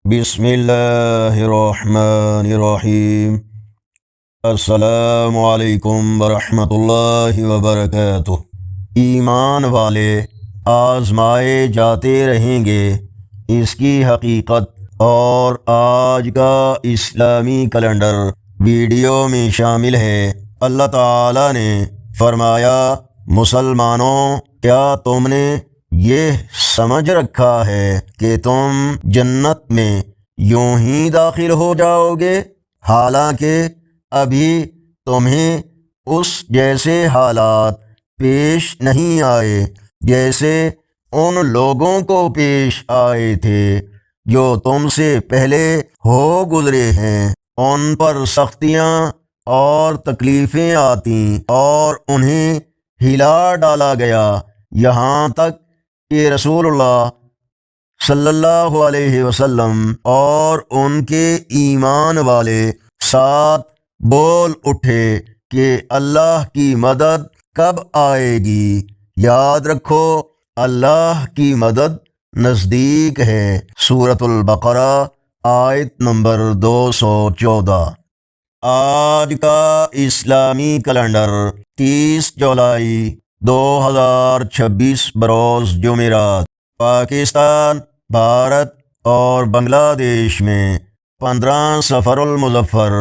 بسم اللہ الرحمن الرحیم۔ السلام علیکم ورحمۃ اللہ وبرکاتہ۔ ایمان والے آزمائے جاتے رہیں گے، اس کی حقیقت اور آج کا اسلامی کیلنڈر ویڈیو میں شامل ہے۔ اللہ تعالیٰ نے فرمایا، مسلمانوں، کیا تم نے یہ سمجھ رکھا ہے کہ تم جنت میں یوں ہی داخل ہو جاؤ گے، حالانکہ ابھی تمہیں اس جیسے حالات پیش نہیں آئے جیسے ان لوگوں کو پیش آئے تھے جو تم سے پہلے ہو گزرے ہیں۔ ان پر سختیاں اور تکلیفیں آتیں اور انہیں ہلا ڈالا گیا، یہاں تک کہ رسول اللہ صلی اللہ علیہ وسلم اور ان کے ایمان والے ساتھ بول اٹھے کہ اللہ کی مدد کب آئے گی۔ یاد رکھو، اللہ کی مدد نزدیک ہے۔ سورۃ البقرہ آیت نمبر 214۔ آج کا اسلامی کیلنڈر 30 جولائی 2026 بروز جمعرات۔ پاکستان، بھارت اور بنگلہ دیش میں 15 صفر المظفر،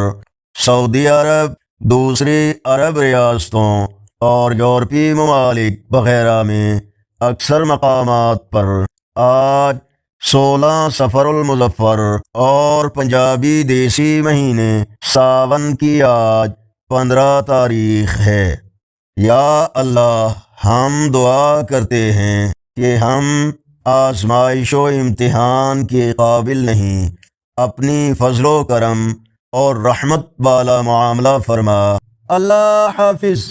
سعودی عرب، دوسری عرب ریاستوں اور یورپی ممالک وغیرہ میں اکثر مقامات پر آج 16 صفر المظفر اور پنجابی دیسی مہینے ساون کی آج 15 تاریخ ہے۔ یا اللہ، ہم دعا کرتے ہیں کہ ہم آزمائش و امتحان کے قابل نہیں، اپنی فضل و کرم اور رحمت والا معاملہ فرما۔ اللہ حافظ۔